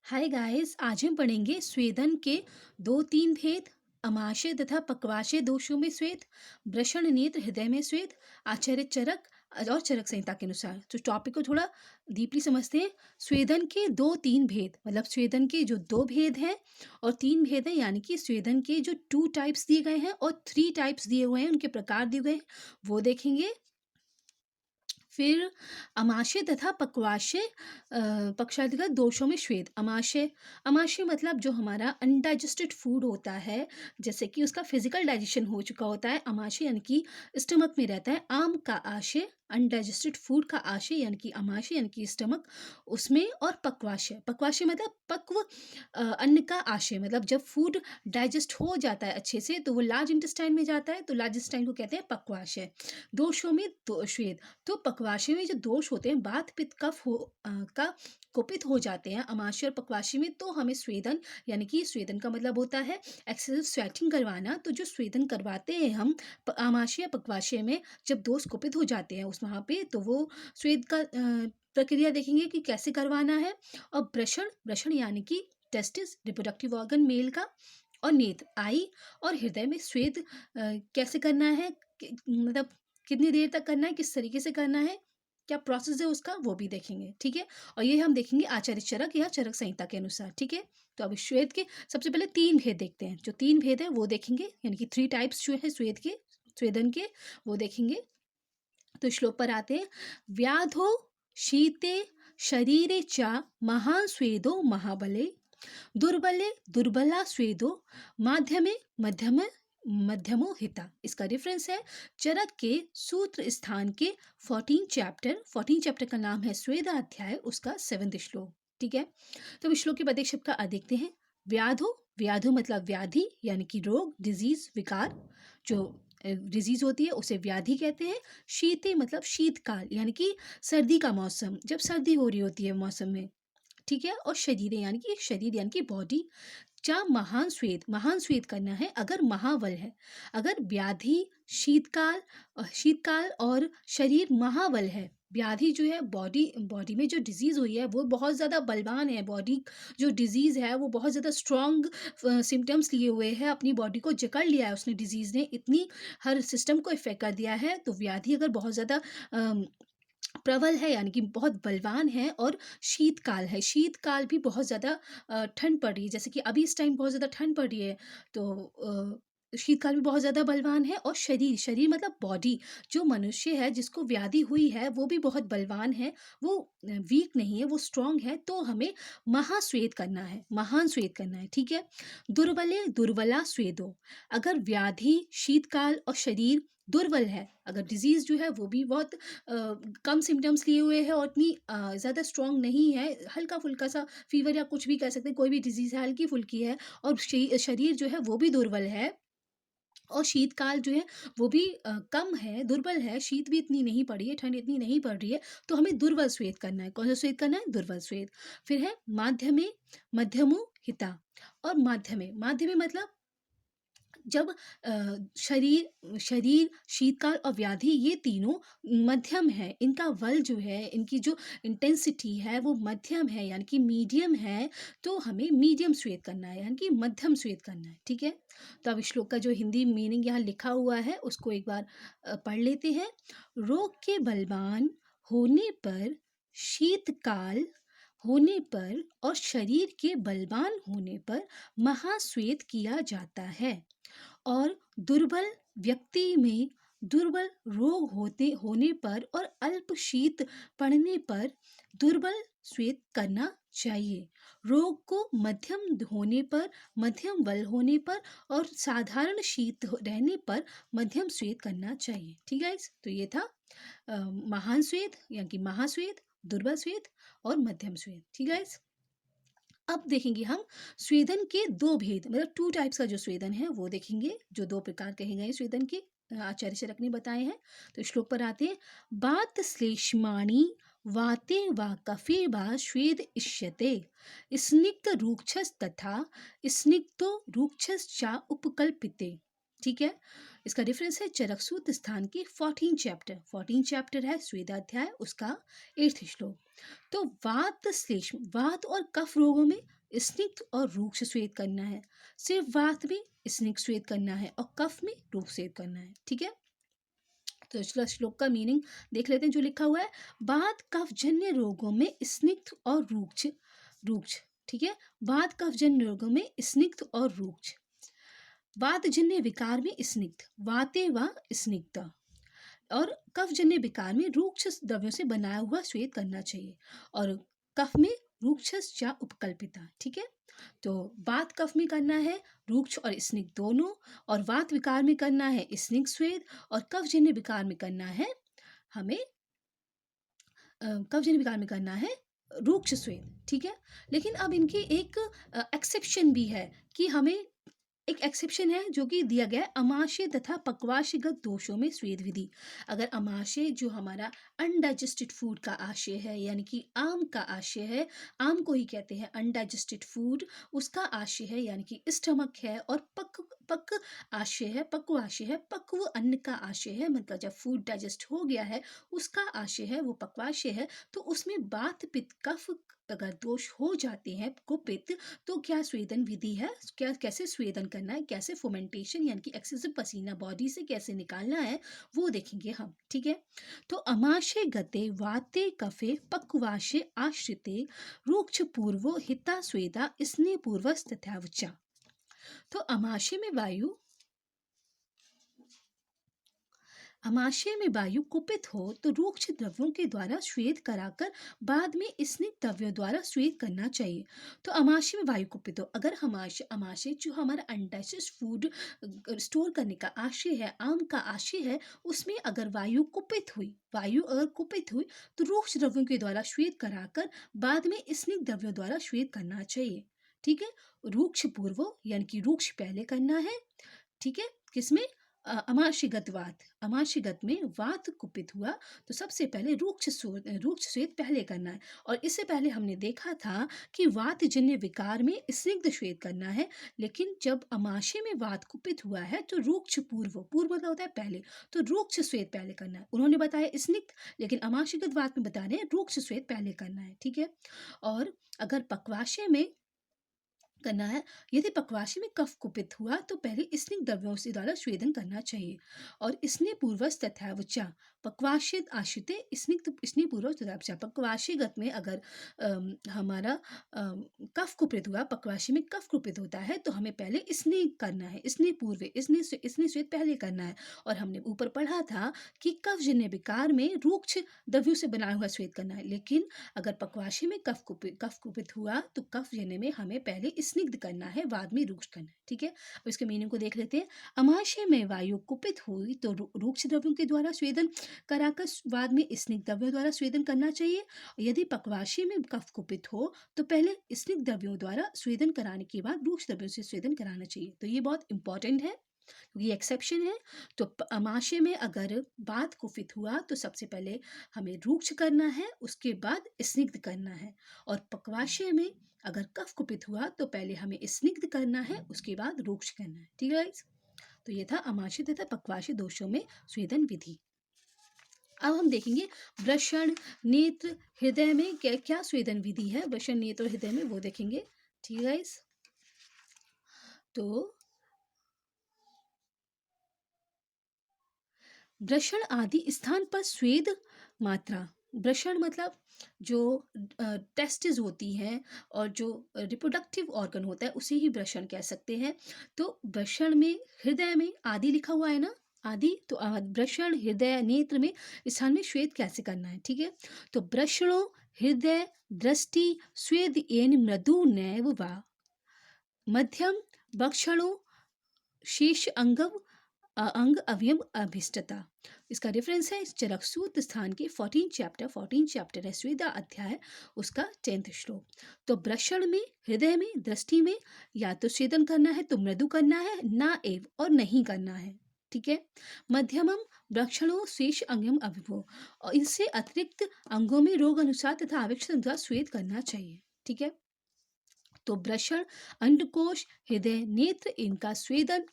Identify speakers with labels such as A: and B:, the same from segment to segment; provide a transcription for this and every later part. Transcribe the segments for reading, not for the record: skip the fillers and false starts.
A: Hi guys, आज हम पढ़ेंगे स्वेदन के दो तीन भेद, अमाशय तथा पक्वाशय दोषों में स्वेद, वृषण नेत्र हृदय में स्वेद, आचार्य चरक और चरक संहिता के अनुसार। तो टॉपिक को थोड़ा डीपली समझते हैं। स्वेदन के दो तीन भेद मतलब स्वेदन के जो दो भेद हैं और तीन भेद हैं, यानी कि स्वेदन के जो टू टाइप्स दिए गए हैं और थ्री टाइप्स दिए हुए हैं, उनके प्रकार दिए गए हैं, वो देखेंगे। फिर अमाशय तथा पक्वाशय पक्षादिगत दोषों में श्वेत। अमाशय अमाशय मतलब जो हमारा अनडाइजेस्टेड फूड होता है, जैसे कि उसका फिजिकल डाइजेशन हो चुका होता है, अमाशय यानी कि स्टमक में रहता है। आम का आशय अनडाइजेस्टेड फूड का आशय यानी कि अमाशय यानी कि स्टमक उसमें। और पक्वाशय पक्वाशय मतलब पक्व अन्न का आशय, मतलब जब फूड डाइजेस्ट हो जाता है अच्छे से तो वो लार्ज इंटेस्टाइन में जाता है, तो लार्ज इंटेस्टाइन को कहते हैं पक्वाशय। दोषों में श्वेत। तो पक्वाशय में जो दोष होते हैं, वात पित्त कफ का कुपित हो जाते हैं अमाशय और पक्वाशय में, तो हमें स्वेदन, यानी कि स्वेदन का मतलब होता है एक्सेसिव स्वेटिंग करवाना। तो जो स्वेदन करवाते हैं हम अमाशय या पक्वाशय में, जब दोष कुपित हो जाते हैं उस वहाँ पे, तो वो स्वेद का प्रक्रिया देखेंगे कि कैसे करवाना है। और वृषण वृषण यानी कि टेस्टिस रिप्रोडक्टिव ऑर्गन मेल का। और नेत्र आई और हृदय में स्वेद कैसे करना है, मतलब कितनी देर तक करना है, किस तरीके से करना है, क्या प्रोसेस है उसका, वो भी देखेंगे। ठीक है, और ये हम देखेंगे आचार्य चरक या चरक संहिता के अनुसार। ठीक है, तो अब श्वेत के सबसे पहले तीन भेद देखते हैं। जो तीन भेद है वो देखेंगे, यानी कि थ्री टाइप्स जो है श्वेत के, स्वेदन के, वो देखेंगे। तो श्लोक पर आते हैं। व्याधो शीते शरीरे चा महान स्वेदो महाबले, दुर्बले दुर्बला स्वेदो माध्यमे मध्यम मध्यमो हिता। इसका रेफरेंस है चरक के सूत्र स्थान के 14 चैप्टर का नाम है स्वेदाध्याय, उसका 7वां श्लोक। ठीक है, तो इस श्लोक के पदक शब्द का देखते हैं। व्याधो व्याधो मतलब व्याधि यानी कि रोग, डिजीज, विकार। जो डिजीज होती है उसे व्याधि कहते हैं। शीते मतलब शीतकाल यानी कि सर्दी का मौसम, जब सर्दी हो रही होती है मौसम में। ठीक है, और शरीर यानी कि शरीर यानी कि बॉडी। चा महान स्वेद करना है अगर महाबल है। अगर व्याधि शीतकाल शीतकाल और शरीर महाबल है, व्याधि जो है बॉडी बॉडी में जो डिजीज हुई है वो बहुत ज़्यादा बलवान है, बॉडी जो डिजीज है वो बहुत ज़्यादा स्ट्रॉन्ग सिम्टम्स लिए हुए है, अपनी बॉडी को जकड़ लिया है उसने, डिजीज ने इतनी हर सिस्टम को इफेक्ट कर दिया है। तो व्याधि अगर बहुत ज़्यादा प्रबल है यानी कि बहुत बलवान है। और शीतकाल है, शीतकाल भी बहुत ज़्यादा ठंड पड़ रही है, जैसे कि अभी इस टाइम बहुत ज़्यादा ठंड पड़ रही है, तो शीतकाल भी बहुत ज़्यादा बलवान है। और शरीर शरीर मतलब बॉडी, जो मनुष्य है जिसको व्याधि हुई है वो भी बहुत बलवान है, वो वीक नहीं है, वो स्ट्रांग है। तो हमें महास्वेद करना है, महान स्वेद करना है। ठीक है, दुर्बले दुर्बला स्वेदो, अगर व्याधि शीतकाल और शरीर दुर्बल है, अगर डिजीज जो है वो भी बहुत कम सिम्टम्स लिए हुए हैं और इतनी ज़्यादा स्ट्रॉन्ग नहीं है, हल्का फुल्का सा फीवर या कुछ भी कह सकते हैं, कोई भी डिजीज़ है हल्की फुल्की है, और शरीर जो है वो भी दुर्बल है, और शीतकाल जो है वो भी कम है, दुर्बल है, शीत भी इतनी नहीं पड़ी है, ठंड इतनी नहीं पड़ रही है, तो हमें दुर्बल श्वेत करना है। कौन सा श्वेत करना है? दुर्बल श्वेत। फिर है माध्यमे मध्यमो हिता। और माध्यमे माध्यमे मतलब जब शरीर शरीर शीतकाल और व्याधि ये तीनों मध्यम है, इनका बल जो है, इनकी जो इंटेंसिटी है वो मध्यम है, यानी कि मीडियम है। तो हमें मीडियम श्वेत करना है, यानी कि मध्यम श्वेत करना है। ठीक है, तो अब श्लोक का जो हिंदी मीनिंग यहाँ लिखा हुआ है उसको एक बार पढ़ लेते हैं। रोग के बलवान होने पर, शीतकाल होने पर और शरीर के बलवान होने पर महाश्वेत किया जाता है। और दुर्बल व्यक्ति में दुर्बल रोग होने पर और अल्प शीत पड़ने पर दुर्बल श्वेत करना चाहिए। रोग को मध्यम होने पर, मध्यम बल होने पर और साधारण शीत रहने पर मध्यम श्वेत करना चाहिए। ठीक है, तो ये था महान श्वेत यानी कि महाश्वेत, दुर्बल श्वेत और मध्यम श्वेत। ठीक है, अब देखेंगे हम स्वेदन के दो भेद, मतलब टू टाइप्स का जो स्वेदन है वो देखेंगे, जो दो प्रकार कहे गए स्वेदन के, आचार्य चरक ने बताए हैं। तो श्लोक पर आते हैं। बात श्लेष्माणि वाते वा कफे वा स्वेद इष्यते, स्निग्ध रूक्षस तथा स्निग्धो रूक्षस चा उपकल्पिते। ठीक है, इसका रेफरेंस है चरकसूत्र स्थान की 14 चैप्टर है स्वेदाध्याय, उसका 8वां श्लोक। तो वात श्लेष्म, वात और कफ रोगों में स्निग्ध और रूक्ष स्वेद करना है। सिर्फ वात में स्निग्ध स्वेद करना है और कफ में रूक्ष स्वेद करना है। ठीक है, तो इसका श्लोक का मीनिंग देख लेते हैं जो लिखा हुआ है। वात कफजन्य रोगों में स्निग्ध और रूक्ष, रूक्ष। ठीक है, वात कफजन्य रोगों में स्निग्ध और रूक्ष। वातजन्य विकार में स्निग्ध, वाते व स्निग्ध, और कफजन्य विकार में रूक्ष द्रव्यों से बनाया हुआ श्वेत करना चाहिए, और कफ में रूक्षस या उपकल्पिता। ठीक है, तो वात कफ में करना है रूक्ष और स्निग्ध दोनों, और वात विकार में करना है स्निग्ध श्वेत, और कफजन्य विकार में करना है हमें कफजन्य विकार में करना है रूक्ष श्वेत। ठीक है, लेकिन अब इनकी एक एक्सेप्शन भी है कि हमें एक एक्सेप्शन है जो कि दिया गया है अमाशय तथा पक्वाशयगत दोषों में स्वेद विधि। अगर अमाशय जो हमारा अनडाइजेस्टेड फूड का आशय है, यानी कि आम का आशय है, आम को ही कहते हैं अनडाइजेस्टेड फूड, उसका आशय है यानी कि स्टमक है, और पक आशय है, पक्वाशय है, पक्व अन्न का आशय है, मतलब जब फूड डाइजेस्ट हो गया है उसका आशय है, वो पक्वाशय है। तो उसमें वात पित्त कफ अगर दोष हो जाते हैं, कुपित्त, तो क्या स्वेदन विधि है, क्या कैसे स्वेदन करना है, कैसे फोमेंटेशन यानी कि एक्सेसिव पसीना बॉडी से कैसे निकालना है, वो देखेंगे हम। ठीक है, तो अमाशय गते वाते कफे पक्वाशे आश्रिते रूक्ष पूर्वो हिता स्वेदा स्नेह पूर्वस तथावचा। तो अमाशय में वायु, अमाशय में वायु कुपित हो तो रूक्ष द्रव्यों के द्वारा श्वेत कराकर बाद में स्निग्ध द्रव्यों द्वारा श्वेत करना चाहिए। तो अमाशय में वायु कुपित हो, अगर अमाशय, अमाशय जो हमारा अनडाइजेस्ट फूड स्टोर करने का आशय है, आम का आशय है, उसमें अगर वायु कुपित हुई, वायु अगर कुपित हुई तो रूक्ष द्रव्यों के द्वारा श्वेत कराकर बाद में स्निग्ध द्रव्यों द्वारा श्वेत करना चाहिए। ठीक है, रूक्ष पूर्वो यानी कि रूक्ष पहले करना है। ठीक है, किसमें, अमाशयगत वात, अमाशयगत में वात कुपित हुआ तो सबसे पहले रूक्ष श्वेत पहले करना है। और इससे पहले हमने देखा था कि वात जन्य विकार में स्निग्ध श्वेत करना है, लेकिन जब अमाशय में वात कुपित हुआ है तो रूक्ष पूर्व, पूर्व मतलब होता है पहले, तो रूक्ष श्वेत पहले करना है। उन्होंने बताया स्निग्ध, लेकिन अमाशयगत वात में बता रहे हैं रूक्ष श्वेत पहले करना है। ठीक है, और अगर पक्वाशय में करना है, यदि पक्वाशय में कफ कुपित हुआ तो पहले स्निग्ध द्रव्यों से द्वारा स्वेदन करना चाहिए, और स्नेह पूर्वस तथावचा पक्वाशय आश्रित स्निग्ध, स्नेह पूर्वक तथावचा। पक्वाशयगत में अगर हमारा कफ कुपित हुआ, पक्वाशय में कफ कुपित होता है तो हमें पहले स्नेह करना है, स्नेह पूर्व, स्नेह श्वेत पहले करना है। और हमने ऊपर पढ़ा था कि कफजन्य विकार में रूक्ष द्रव्यों से बना हुआ श्वेत करना है, लेकिन अगर पक्वाशय में कफ कुपित हुआ तो कफजन्य में हमें पहले स्निग्ध करना है, बाद में रूक्ष करना है। ठीक है, अब इसके मीनिंग को देख लेते हैं। अमाशय में वायु कुपित हुई तो रूक्ष द्रव्यों के द्वारा स्वेदन कराकर बाद में स्निग्ध द्रव्यों द्वारा स्वेदन करना चाहिए। यदि पक्वाशय में कफ कुपित हो तो पहले स्निग्ध द्रव्यों द्वारा स्वेदन कराने के बाद रूक्ष द्रव्यों से स्वेदन कराना चाहिए। तो ये बहुत इंपॉर्टेंट है, ये एक्सेप्शन है। तो अमाशय में अगर वात कुपित हुआ तो सबसे पहले हमें रूक्ष करना है, उसके बाद स्निग्ध करना है, और पक्वाशय में अगर कफ कुपित हुआ तो पहले हमें स्निग्ध करना है, उसके बाद रूक्ष करना है। ठीक है, तो ये था अमाशय तथा पक्वाशय दोषों में स्वेदन विधि। अब हम देखेंगे वृषण, नेत्र, हृदय में क्या क्या स्वेदन विधि है। वृषण, नेत्र और हृदय में वो देखेंगे। ठीक है, तो वृषण आदि स्थान पर स्वेद मात्रा, वृषण मतलब जो टेस्टिस होती हैं और जो रिप्रोडक्टिव ऑर्गन होता है उसे ही वृषण कह सकते हैं। तो वृषण में, हृदय में आदि लिखा हुआ है ना, आदि, तो वृषण, हृदय, नेत्र में स्थान में श्वेत कैसे करना है। ठीक है, तो वृषणों हृदय दृष्टि स्वेद एन मृदु नैव वा मध्यम वक्षणों शीर्ष अंगव अंग अवयव अभिष्टता। इसका रेफरेंस है चरकसूत्र स्थान के 14 चैप्टर है स्वेदा अध्याय, उसका 10th श्लोक। तो वृषण में, हृदय में, दृष्टि में या तो स्वेदन करना है तो मृदु करना है, ना एव और नहीं करना है। ठीक है, मध्यमम वृक्षणों शेष अंगम अभिभो, और इससे अतिरिक्त अंगों में रोग अनुसार तथा आवश्यक अनुसार स्वेद करना चाहिए। ठीक है, तो वृषण, अंडकोश, हृदय, नेत्र इनका स्वेदन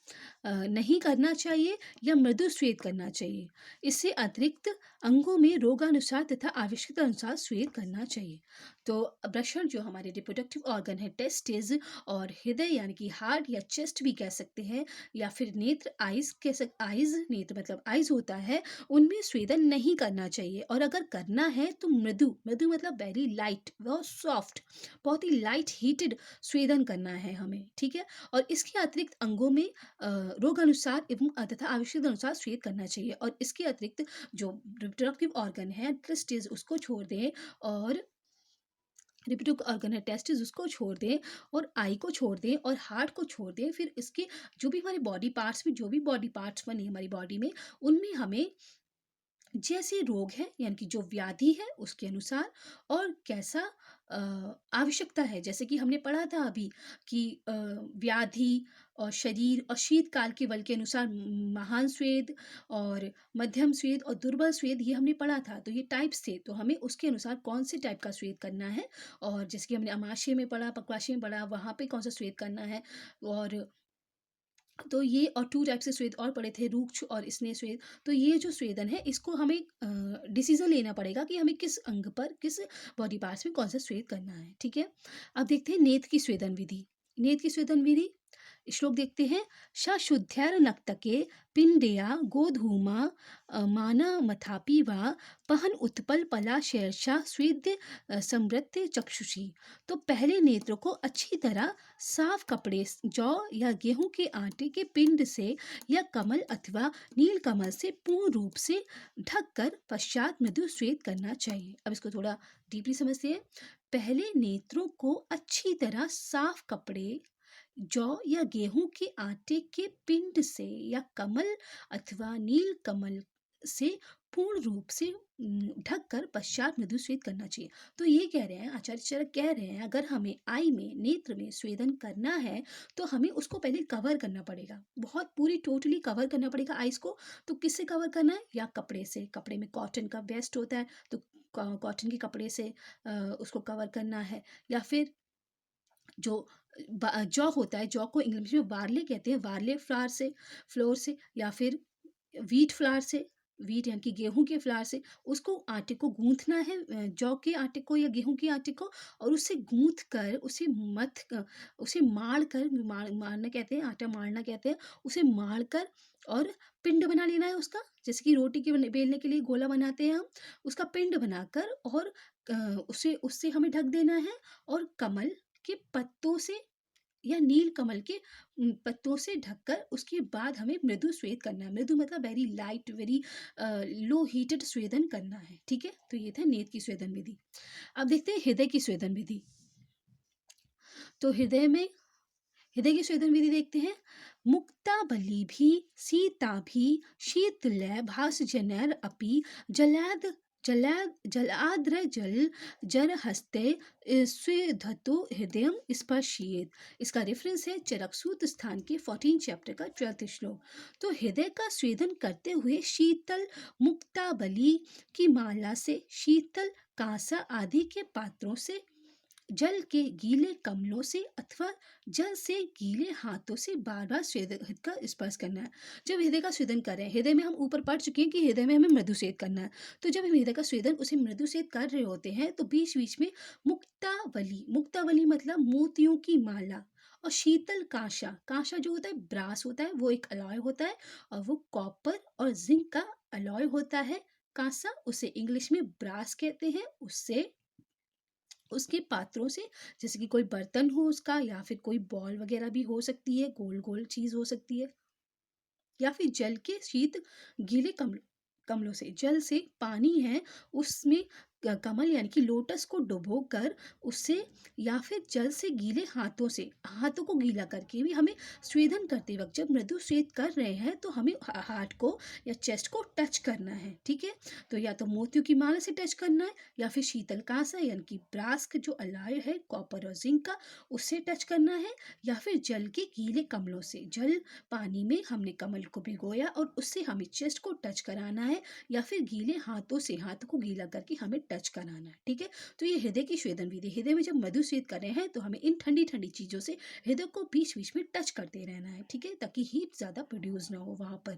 A: नहीं करना चाहिए या मृदु स्वेद करना चाहिए। इससे अतिरिक्त अंगों में रोगानुसार तथा आवश्यकता अनुसार स्वेद करना चाहिए। तो वृषण जो हमारे रिप्रोडक्टिव ऑर्गन है, टेस्टिस, और हृदय यानी कि हार्ट या चेस्ट भी कह सकते हैं, या फिर नेत्र, आइज कह सक आइज, नेत्र मतलब आइज होता है, उनमें स्वेदन नहीं करना चाहिए। और अगर करना है तो मृदु, मृदु मतलब वेरी लाइट, बहुत सॉफ्ट, बहुत ही लाइट हीटेड स्वेदन करना है हमें, ठीक है। और इसके अतिरिक्त अंगों में रोग अनुसार एवं तथा आवश्यकता अनुसार स्वेद करना चाहिए। और इसके अतिरिक्त जो रिप्रोडक्टिव ऑर्गन है, टेस्टिस, उसको छोड़ दें, और रिप्रोडक्टिव ऑर्गन है, टेस्टिस, उसको छोड़ दें, और आई को छोड़ दें, और हार्ट को छोड़ दें। फिर इसके जो भी हमारे बॉडी पार्ट्स में, जो भी बॉडी पार्ट्स बने हमारी बॉडी में, उनमें हमें जैसे रोग है यानी कि जो व्याधि है उसके अनुसार, और कैसा अ, आवश्यकता है, जैसे कि हमने पढ़ा था अभी कि व्याधि और शरीर और शीतकाल के बल के अनुसार महान स्वेद और मध्यम स्वेद और दुर्बल स्वेद, ये हमने पढ़ा था। तो ये टाइप्स थे, तो हमें उसके अनुसार कौन से टाइप का स्वेद करना है, और जैसे कि हमने अमाशय में पढ़ा, पक्वाशय में पढ़ा, वहाँ पे कौन सा स्वेद करना है। और तो ये और 2 टाइप से स्वेद और पड़े थे, रूक्ष और स्नेह स्वेद। तो ये जो स्वेदन है, इसको हमें डिसीज़न लेना पड़ेगा कि हमें किस अंग पर, किस बॉडी पार्ट्स में कौन-सा स्वेद करना है, ठीक है? अब देखते हैं नेत्र की स्वेदन विधि। नेत्र की स्वेदन विधि, श्लोक देखते हैं। सशुद्ध्यर्नक्तके पिंडेया गोधूमा मानमथापि वा पहन उत्पल पलाशयर्षा स्वेद्य समृत्य चक्षुषी। तो पहले नेत्र को अच्छी तरह साफ कपड़े, जौ या गेहूं के आटे के पिंड से या कमल अथवा नील कमल से पूर्ण रूप से ढककर पश्चात मृदु स्वेद करना चाहिए। अब इसको थोड़ा डीपली समझते हैं। पहले नेत्रों को अच्छी तरह साफ कपड़े, जौ या गेहूं के आटे के पिंड से या कमल अथवा नील कमल से पूर्ण रूप से ढककर पश्चात मृदु स्वेद करना चाहिए। तो ये कह रहे हैं, आचार्य चरक कह रहे हैं, अगर हमें आई में, नेत्र में स्वेदन करना है तो हमें उसको पहले कवर करना पड़ेगा, बहुत पूरी टोटली कवर करना पड़ेगा आइस को। तो किससे कवर करना है? या कपड़े से, कपड़े में कॉटन का वेस्ट होता है, तो कॉटन के कपड़े से उसको कवर करना है। या फिर जो जौ होता है, जौ को इंग्लिश में बार्ले कहते हैं, बार्ले फ्लावर से, फ्लोर से, या फिर व्हीट फ्लावर से, व्हीट यानी कि गेहूं के फ्लावर से उसको, आटे को गूंथना है, जौ के आटे को या गेहूं के आटे को, और उसे गूंथ कर उसे उसे माड़ कर, माड़ना कहते हैं, आटा माड़ना कहते हैं, उसे माड़ कर और पिंड बना लेना है उसका, जैसे कि रोटी के बेलने के लिए गोला बनाते हैं हम, उसका पिंड बनाकर, और उसे उससे हमें ढक देना है। और कमल के पत्तों से या नील कमल के पत्तों से ढककर उसके बाद हमें मृदु स्वेद करना है। मृदु मतलब very light, very low heated स्वेदन करना है, ठीक है। तो ये था नेत्र की स्वेदन विधि। अब देखते हैं हृदय की स्वेदन विधि। तो हृदय की स्वेदन विधि देखते हैं। मुक्ता बलि भी सीता भी शीतलय भासजनर अपि जलाद जलाद्र जल जर हस्ते स्वेधतो हृदय स्पर्शियेत। इसका रेफरेंस है चरकसूत स्थान के 14 चैप्टर का 12th श्लोक। तो हृदय का स्वेदन करते हुए शीतल मुक्ताबली की माला से, शीतल कांसा आदि के पात्रों से, जल के गीले कमलों से अथवा जल से गीले हाथों से बार बार हृदय का स्पर्श करना है। जब हृदय का स्वेदन कर रहे हैं, हृदय में हम ऊपर पढ़ चुके हैं कि हृदय में हमें मृदु स्वेद करना है। तो जब हम हृदय का स्वेदन, उसे मृदु स्वेद कर रहे होते हैं, तो बीच बीच में मुक्तावली, मुक्तावली मतलब मोतियों की माला, और शीतल कांसा, कांसा जो होता है ब्रास होता है, वो एक अलॉय होता है, और वो कॉपर और जिंक का अलॉय होता है। कांसा, उसे इंग्लिश में ब्रास कहते हैं, उससे, उसके पात्रों से, जैसे कि कोई बर्तन हो उसका, या फिर कोई बॉल वगैरह भी हो सकती है, गोल गोल चीज हो सकती है, या फिर जल के शीत गीले कमलों से, जल से पानी है उसमें कमल यानी कि लोटस को डुबो कर उससे, या फिर जल से गीले हाथों से, हाथों को गीला करके भी हमें स्वेदन करते वक्त, जब मृदु स्वेद कर रहे हैं तो हमें हार्ट को या चेस्ट को टच करना है, ठीक है। तो या तो मोतियों की माला से टच करना है, या फिर शीतल कांसा यानी कि ब्रास का जो अलॉय है कॉपर और जिंक का, उससे टच करना है, या फिर जल के गीले कमलों से, जल पानी में हमने कमल को भिगोया और उससे हमें चेस्ट को टच कराना है, या फिर गीले हाथों से, हाथ को गीला करके हमें टच कराना है, ठीक है। तो ये हृदय की स्वेदन विधि। हृदय में जब मधु स्वेद कर रहे हैं तो हमें इन ठंडी ठंडी चीजों से हृदय को बीच बीच में टच करते रहना है, ठीक है, ताकि हीट ज्यादा प्रोड्यूस ना हो वहां पर।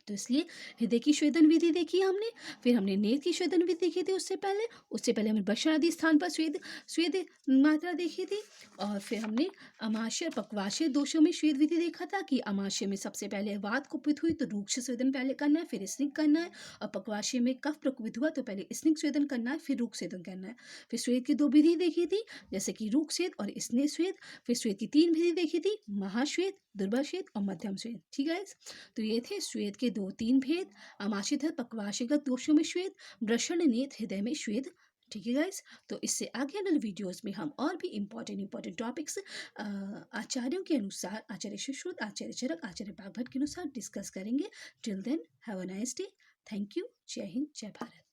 A: तो इसलिए हृदय की स्वेदन विधि देखी हमने, फिर हमने नेत्र की स्वेदन विधि देखी थी उससे पहले हमने वृषण आदि स्थान पर स्वेद स्वेद मात्रा देखी थी, और फिर हमने अमाशय और पक्वाशय दोषों में स्वेद विधि देखा था कि अमाशय में सबसे पहले वात कुपित हुई तो रूक्ष स्वेदन पहले करना है, फिर स्निग्ध करना है, और पक्वाशय में कफ प्रकुपित हुआ तो पहले स्निग्ध स्वेदन करना है, फिर रूक्ष स्वेदन करना है। फिर स्वेद की 2 विधि देखी थी, जैसे कि रूक्ष स्वेद और स्नेह स्वेद। फिर स्वेद की 3 विधि देखी थी, महाश्वेद, दुर्वा स्वेद और मध्यम स्वेद। ठीक है, तो ये थे श्वेत के 2-3 भेद, आमाशयगत पक्वाशयगत दोषों में श्वेत, वृषण नेत्र हृदय में श्वेत। ठीक है गाइस, तो इससे आगे वाले वीडियोस में हम और भी इंपॉर्टेंट टॉपिक्स आचार्यों के अनुसार, आचार्य सुश्रुत, आचार्य चरक, आचार्य बागभट्ट के अनुसार डिस्कस करेंगे। Till then have a nice day. Thank you. जय हिंद, जय भारत।